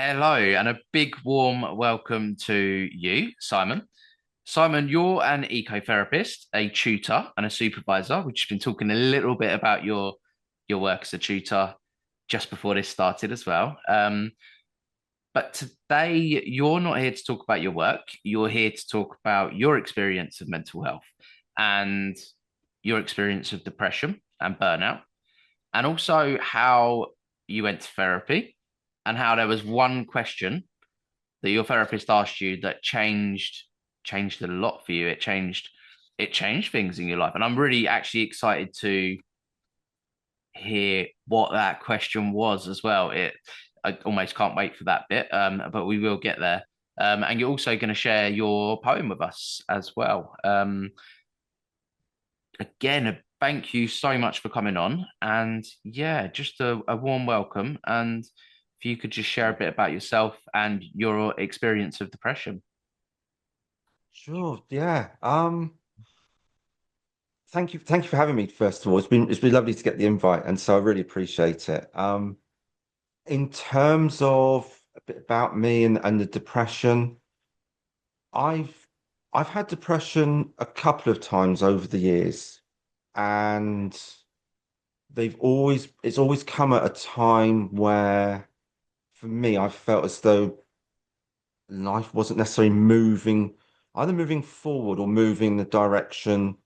Hello, and a big warm welcome to you, Simon. Simon, you're an ecotherapist, a tutor, and a supervisor. We've just been talking a little bit about your work as a tutor just before this started as well. But today, you're not here to talk about your work. You're here to talk about your experience of mental health and your experience of depression and burnout, and also how you went to therapy and how there was one question that your therapist asked you that changed a lot for you. It changed things in your life, and I'm really actually excited to hear what that question was as well. I almost can't wait for that bit, but we will get there. And you're also going to share your poem with us as well. Again, thank you so much for coming on, and yeah, just a warm welcome. And if you could just share a bit about yourself and your experience of depression. Sure, yeah. Thank you for having me, first of all. It's been lovely to get the invite, and so I really appreciate it. In terms of a bit about me and the depression, I've I've had depression a couple of times over the years, and it's always come at a time where, for me, I felt as though life wasn't necessarily either moving forward or moving in the direction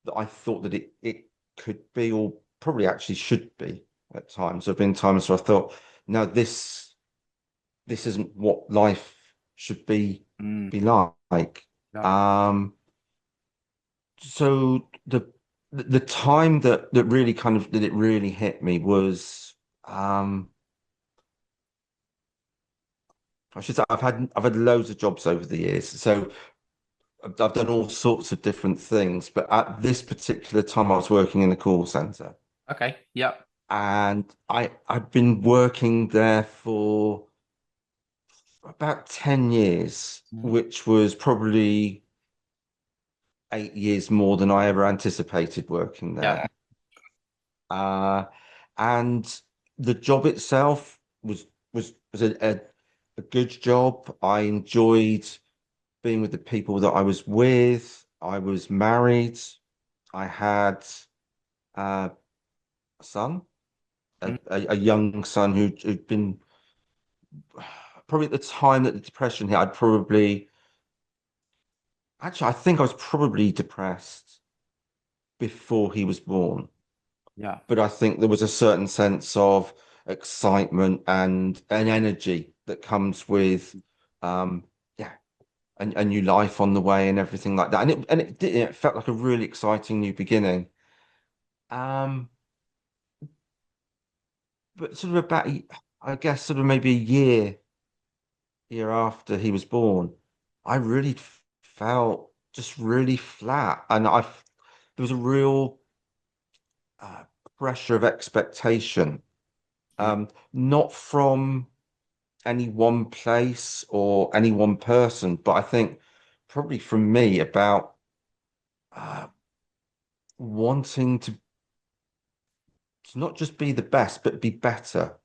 that I thought that it could be, or probably actually should be at times. There have been times where I thought, no, this isn't what life should Mm, be like. yeah. Um, so the time that really that it really hit me was I should say I've had loads of jobs over the years. So I've done all sorts of different things, but at this particular time I was working in the call center. Okay. Yeah. And I've been working there for about 10 years, Mm, which was probably 8 years more than I ever anticipated working yeah. there. Uh, and the job itself was a good job. I enjoyed being with the people that I was with. I was married. I had a son, Mm, a young son who'd been probably at the time that the depression hit, I think I was probably depressed before he was born. yeah. But I think there was a certain sense of excitement and an energy that comes with, yeah, a new life on the way and everything like that. It felt like a really exciting new beginning. Um, but sort of I guess, sort of maybe a year after he was born, I really felt just really flat, and there was a real uh, pressure of expectation, Mm, not from any one place or any one person, but I think probably from me about uh, wanting to not just be the best, but be better,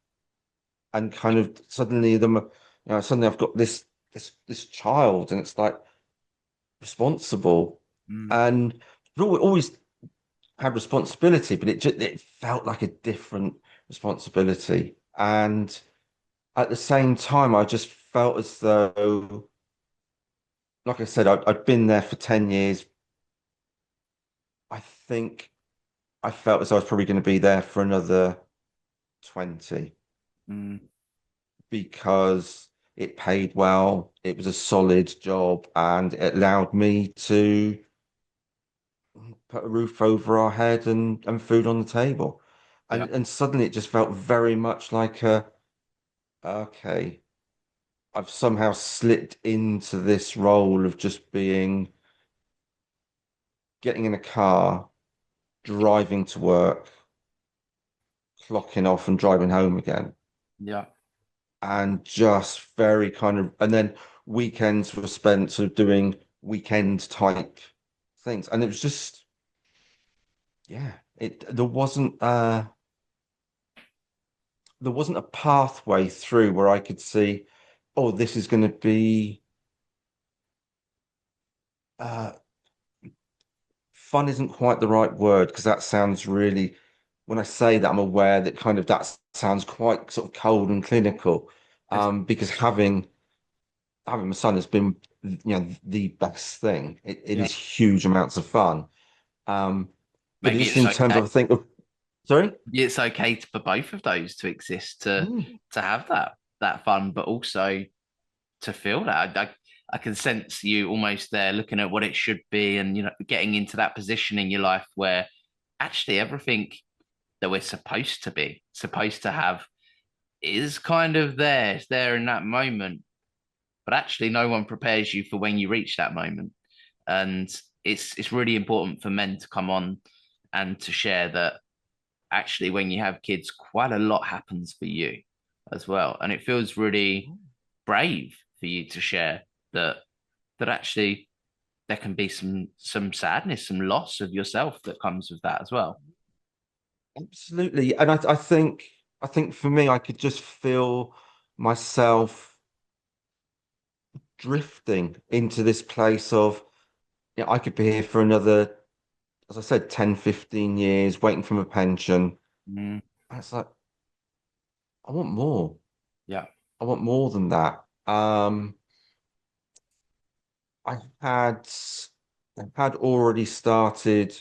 and kind of suddenly I've got this child, and it's like responsible, mm, and always had responsibility, but it felt like a different responsibility. And at the same time, I just felt as though, like I said, I'd been there for 10 years. I think I felt as though I was probably going to be there for another 20, mm, because it paid well, it was a solid job, and it allowed me to put a roof over our head and food on the table. yeah. And suddenly it just felt very much like okay, I've somehow slipped into this role of just getting in a car, driving to work, clocking off and driving home again. Yeah. And just very and then weekends were spent sort of doing weekend type things. And it was just, yeah, there wasn't, there wasn't a pathway through where I could see, oh, this is going to be uh, fun isn't quite the right word because that sounds really, when I say that, I'm aware that kind of that sounds quite sort of cold and clinical. It's, Because having my son has been, the best thing. It yeah, is huge amounts of fun. Um, but maybe just it's in terms okay. of, I think, sorry? It's okay for both of those to exist Mm. to have that fun, but also to feel that. I can sense you almost there looking at what it should be and getting into that position in your life where actually everything that we're supposed to have is kind of there. It's there in that moment, but actually no one prepares you for when you reach that moment. And it's really important for men to come on and to share that actually when you have kids, quite a lot happens for you as well. And it feels really brave for you to share that actually there can be some sadness, some loss of yourself that comes with that as well. Absolutely. And I think for me, I could just feel myself drifting into this place of, I could be here for another, as I said, 10, 15 years, waiting for my pension. Mm, And it's like, I want more. yeah, I want more than that. I had I had already started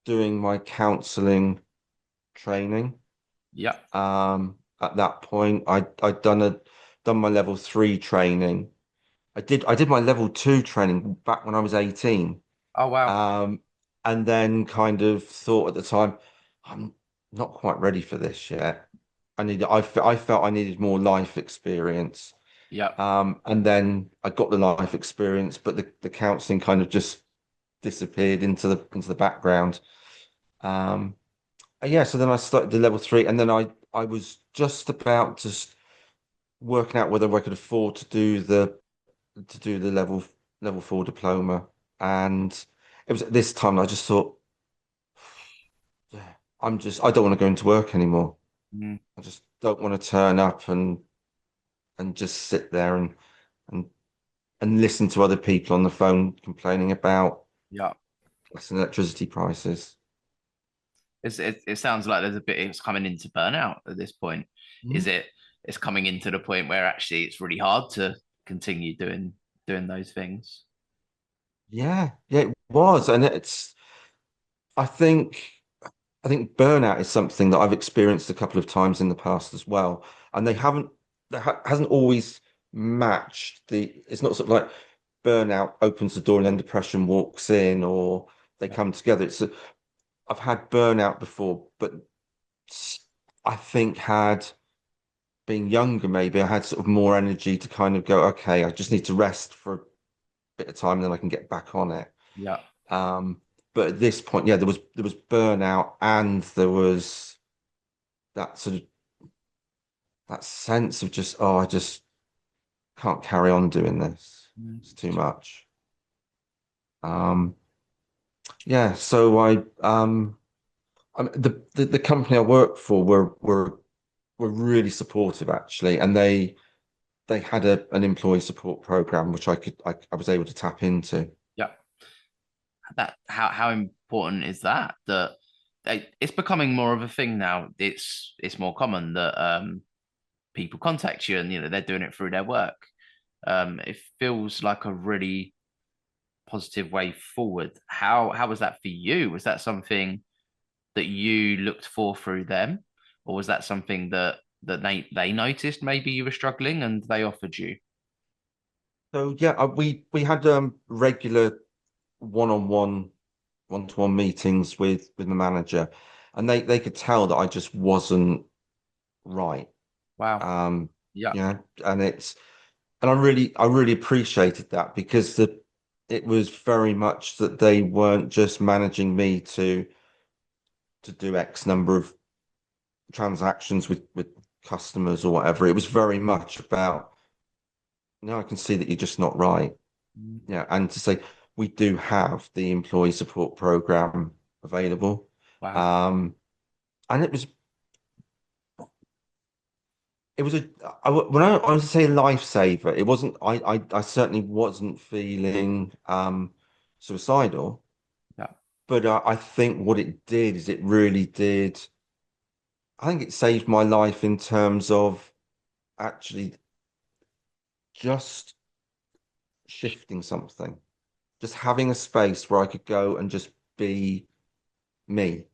doing my counseling training. yeah. At that point, I'd done my level 3 training. I did my level 2 training back when I was 18. Oh wow. Um, and then kind of thought at the time, I'm not quite ready for this yet. I felt I needed more life experience. Yeah, And then I got the life experience, but the counseling kind of just disappeared into the background. Um, yeah, so then I started the level 3, and then I was just about to working out whether I could afford to do the level 4 diploma, and it was at this time I just thought, yeah, I don't want to go into work anymore. mm, I just don't want to turn up and just sit there and and listen to other people on the phone complaining about yeah. gas and electricity prices. It sounds like there's a bit. It's coming into burnout at this point. Is Mm. it? It's coming into the point where actually it's really hard to continue doing those things. Yeah, yeah, it was, and I think I think burnout is something that I've experienced a couple of times in the past as well, and they haven't that hasn't always matched the. It's not sort of like burnout opens the door and then depression walks in, or they Yeah, come together. I've had burnout before, but I think had being younger, maybe I had sort of more energy to kind of go, okay, I just need to rest for a bit of time, and then I can get back on it. yeah. Um, but at this point, yeah, there was burnout, and there was that sort of that sense of just, oh, I just can't carry on doing this. Mm, It's too much. Um, yeah, so the company I work for were really supportive actually, and they had an employee support program which I was able to tap into. yeah. That how important is that? That it's becoming more of a thing now. It's more common that people contact you and they're doing it through their work. It feels like a really positive way forward. How was that for you? Was that something that you looked for through them, or was that something that they noticed maybe you were struggling and they offered you? So yeah, we had regular one-on-one, one-to-one meetings with the manager, and they could tell that I just wasn't right. Wow. Um, Yeah. and I really appreciated that because it was very much that they weren't just managing me to do X number of transactions with customers or whatever. It was very much about, no, I can see that you're just not right. Mm, Yeah, and to say we do have the employee support program available. wow. Um, and it was when I was to say lifesaver, it wasn't. I certainly wasn't feeling suicidal, Yeah. but I think what it did is it really did. I think it saved my life in terms of actually just shifting something, just having a space where I could go and just be me,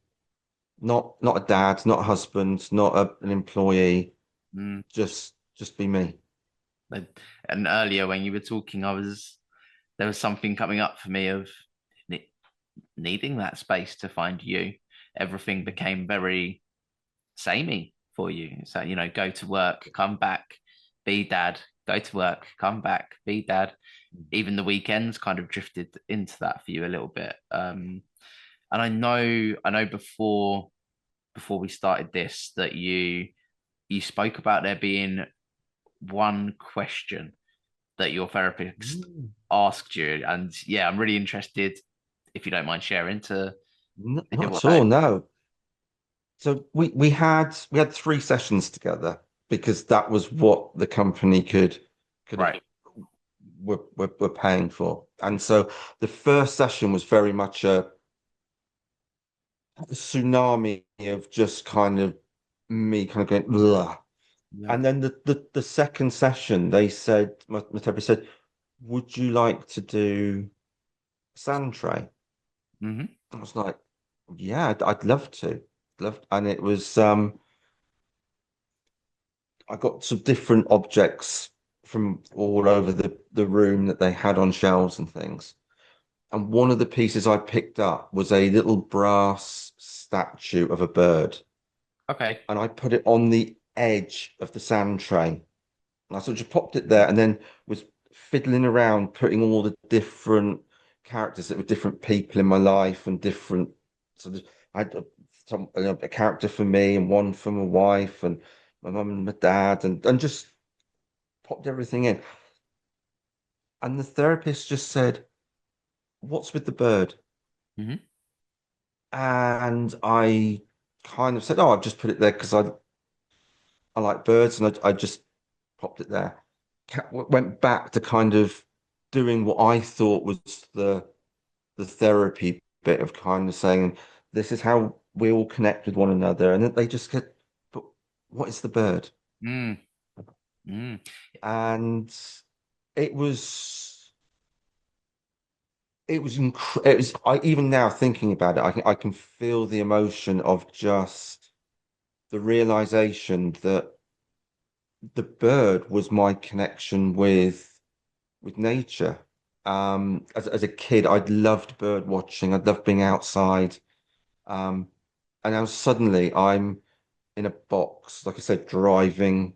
not a dad, not a husband, not an employee, Mm. just be me. But- And earlier when you were talking, there was something coming up for me of ne- needing that space to find you. Everything became very samey for you. So, go to work, come back, be dad, go to work, come back, be dad. Even the weekends kind of drifted into that for you a little bit. And I know before we started this that you spoke about there being one question that your therapist Mm. asked you, and yeah, I'm really interested if you don't mind sharing to hear Not what at all, no. So we had 3 sessions together because that was what the company could have right. were paying for. And so the first session was very much a tsunami of just kind of me kind of going, blah. Yeah. And then the second session, they said, my therapist said, would you like to do sand tray? Hmm. I was like, yeah, I'd love to. Love, and it was I got some different objects from all over the room that they had on shelves and things. And one of the pieces I picked up was a little brass statue of a bird. Okay. And I put it on the edge of the sand tray. And I sort of just popped it there and then was fiddling around, putting all the different characters that were different people in my life and different sort of I had a character for me and one for my wife and my mum and my dad and just popped everything in. And the therapist just said, what's with the bird? Hmm. And I kind of said, oh, I've just put it there because I like birds and I just popped it there. Went back to kind of doing what I thought was the therapy bit of kind of saying, this is how we all connect with one another. And then they just get, but what is the bird? Mm. Mm. And it was it was I even now thinking about it, I can feel the emotion of just the realization that the bird was my connection with nature. As a kid, I'd loved bird watching. I'd loved being outside. Um, and now suddenly I'm in a box, like I said, driving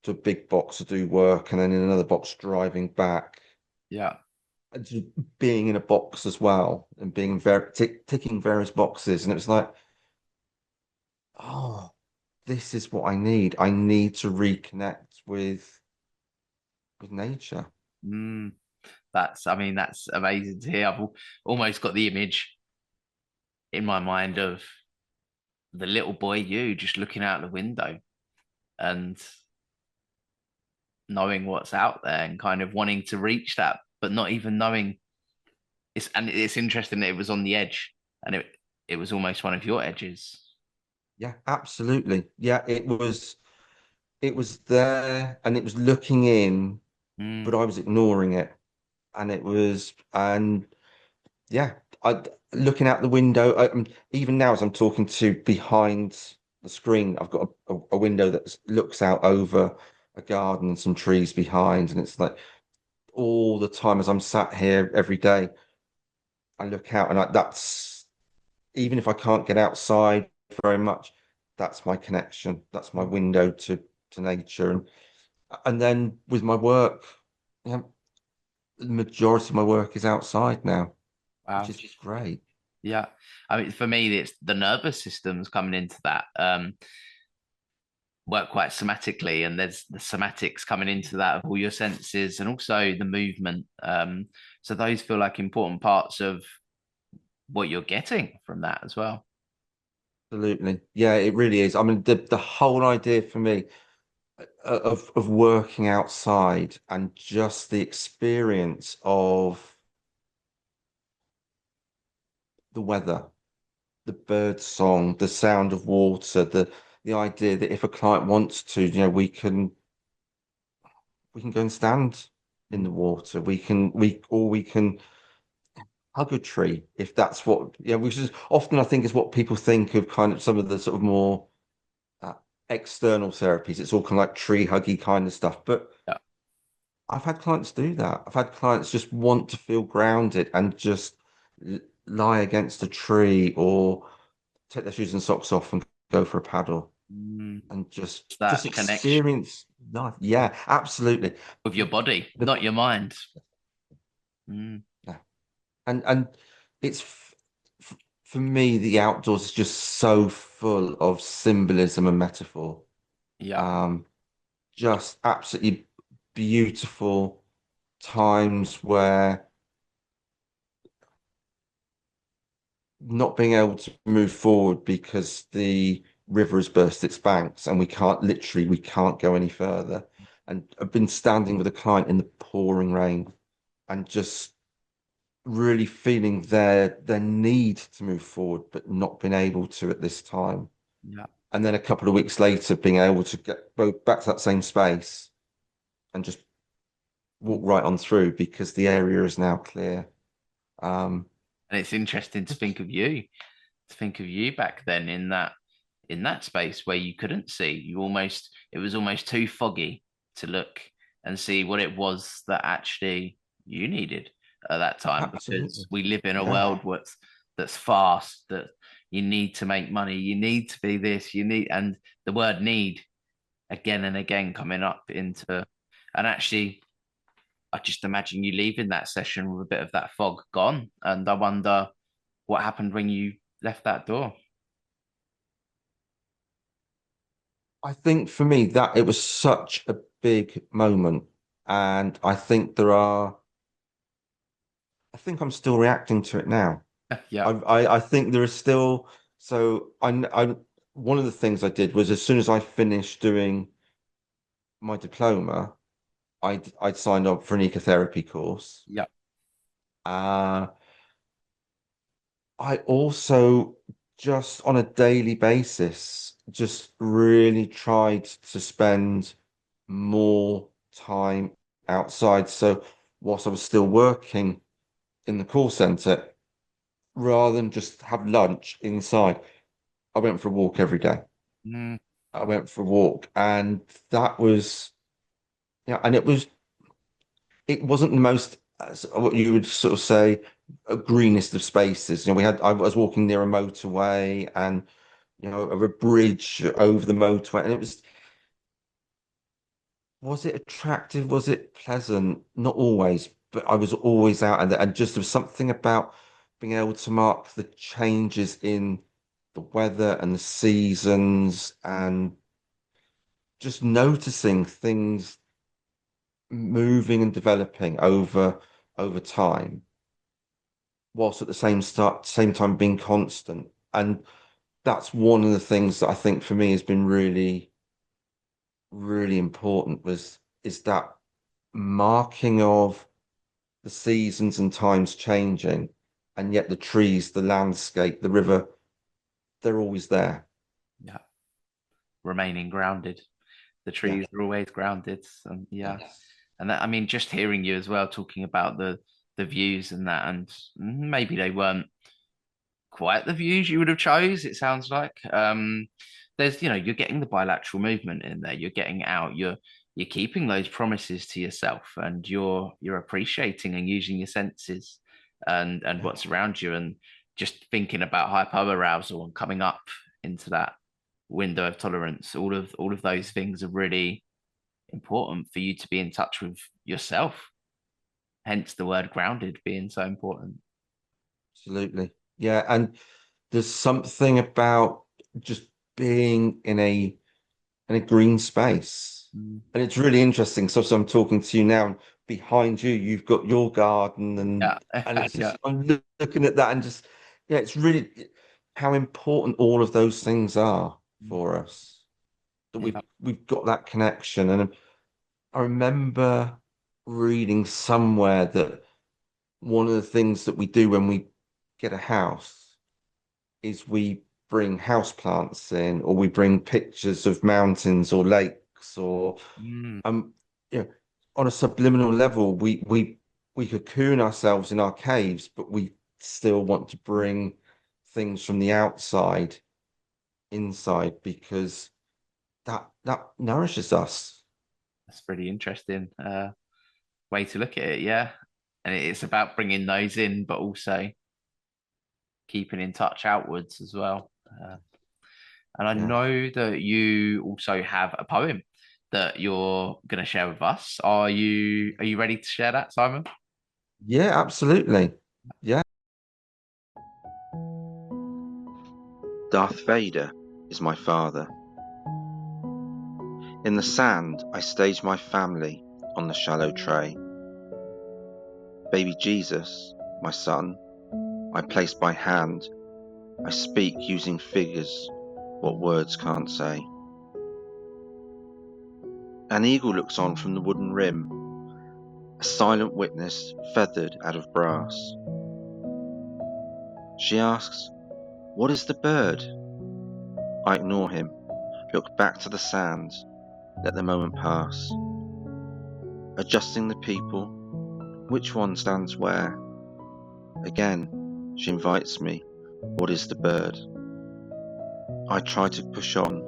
to a big box to do work, and then in another box driving back, Yeah. and just being in a box as well, and being very ticking various boxes. And it was like, oh, this is what I need. I need to reconnect with nature. Mm. That's amazing to hear. Almost got the image in my mind of the little boy you just looking out the window and knowing what's out there and kind of wanting to reach that, but not even knowing it's interesting that it was on the edge and it was almost one of your edges. Yeah, absolutely. Yeah, it was there and it was looking in, but Mm. I was ignoring it. And yeah, I looking out the window. Even now, as I'm talking to behind the screen, I've got a window that looks out over a garden and some trees behind, and it's like all the time as I'm sat here every day, I look out and that's even if I can't get outside very much, that's my connection. That's my window to nature, and then with my work, yeah, the majority of my work is outside now, which Wow. is great. Yeah. For me, it's the nervous system's coming into that. Work quite somatically, and there's the somatics coming into that of all your senses and also the movement. So those feel like important parts of what you're getting from that as well. Absolutely. Yeah, it really is. I mean, the whole idea for me, of working outside and just the experience of the weather, the bird song, the sound of water, the idea that if a client wants to, we can go and stand in the water. We can hug a tree if that's what, which is often I think is what people think of kind of some of the sort of more uh, external therapies. It's all kind of like tree huggy kind of stuff. But Yeah. I've had clients do that. I've had clients just want to feel grounded and just lie against a tree or take their shoes and socks off and go for a paddle Mm. and just It's just that connection experience life. Yeah, absolutely. with your body, The, not your mind. Mm. yeah. And it's for me, the outdoors is just so full of symbolism and metaphor. Yeah. Um, just absolutely beautiful times where not being able to move forward because the river has burst its banks and we can't go any further. And I've been standing with a client in the pouring rain and just really feeling their need to move forward, but not being able to at this time. Yeah. And then a couple of weeks later, being able to go back to that same space and just walk Mm. right on through because the area is now clear. Um, And it's interesting to think of you back then in that space where you couldn't see. It was almost too foggy to look and see what it was that actually you needed at that time, because Absolutely. we live in a Yeah. world that's fast, that you need to make money, you need to be this, you need, and the word need again and again coming up into, and actually I just imagine you leaving that session with a bit of that fog gone. And I wonder what happened when you left that door. I think for me that it was such a big moment. And I think I'm still reacting to it now. Yeah. I think there is still, so one of the things I did was as soon as I finished doing my diploma, I'd signed up for an ecotherapy course. Yeah. Uh, I also just on a daily basis just really tried to spend more time outside. So whilst I was still working in the call center, rather than just have lunch inside, I went for a walk every day. Mm, I went for a walk, and that was, and it wasn't the most what you would sort of say greenest of spaces. I was walking near a motorway and a bridge over the motorway, and it was it attractive? Was it pleasant? Not always, but I was always out, and just there was something about being able to mark the changes in the weather and the seasons, and just noticing things moving and developing over time, whilst at the same time being constant. And that's one of the things that I think for me has been really, really important was is that marking of the seasons and times changing, and yet the trees, the landscape, the river, they're always there. yeah. Remaining grounded. The Yeah. trees are always grounded. And yeah. Yes. And that, I mean, just hearing you as well talking about the views and that, and maybe they weren't quite the views you would have chose, it sounds like. There's, you're getting the bilateral movement in there, you're getting out, you're keeping those promises to yourself, and you're appreciating and using your senses and Yeah. what's around you, and just thinking about hypoarousal and coming up into that window of tolerance. All of those things are really important for you to be in touch with yourself, hence the word grounded being so important. Absolutely. Yeah. And there's something about just being in a green space. Mm. And it's really interesting. So I'm talking to you now, and behind you, you've got your garden, Yeah. and it's Yeah. just I'm looking at that and just it's really how important all of those things are for us. that Yeah. we've got that connection. And I remember reading somewhere that one of the things that we do when we get a house is we bring house plants in, or we bring pictures of mountains or lakes, or Mm. you know, on a subliminal level, we cocoon ourselves in our caves, but we still want to bring things from the outside inside, because that nourishes us. That's pretty interesting way to look at it. Yeah. And it's about bringing those in, but also keeping in touch outwards as well. And I Yeah. know that you also have a poem that you're going to share with us. Are you ready to share that, Simon? Yeah, absolutely. Yeah. Darth Vader is my father. In the sand, I stage my family on the shallow tray. Baby Jesus, my son, I place by hand. I speak using figures, what words can't say. An eagle looks on from the wooden rim, a silent witness feathered out of brass. She asks, "What is the bird?" I ignore him, look back to the sand, let the moment pass. Adjusting the people, which one stands where? Again, she invites me, "What is the bird?" I try to push on,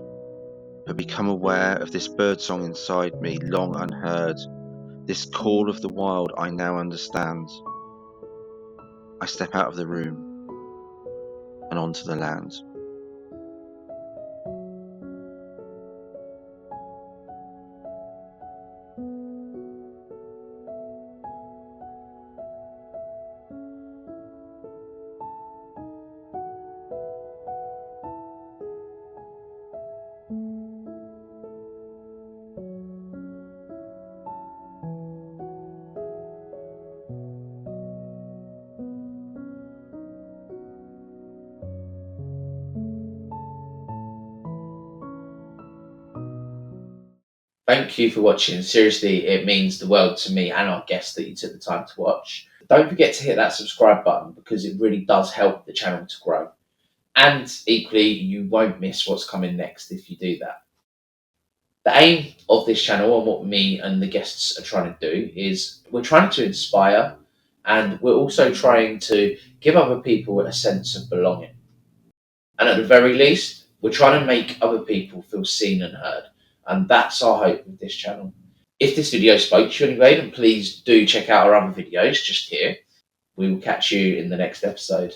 but become aware of this birdsong inside me, long unheard, this call of the wild I now understand. I step out of the room and onto the land. Thank you for watching. Seriously, it means the world to me and our guests that you took the time to watch. Don't forget to hit that subscribe button because it really does help the channel to grow. And equally, you won't miss what's coming next if you do that. The aim of this channel and what me and the guests are trying to do is we're trying to inspire, and we're also trying to give other people a sense of belonging. And at the very least, we're trying to make other people feel seen and heard. And that's our hope with this channel. If this video spoke to you anyway, then please do check out our other videos just here. We will catch you in the next episode.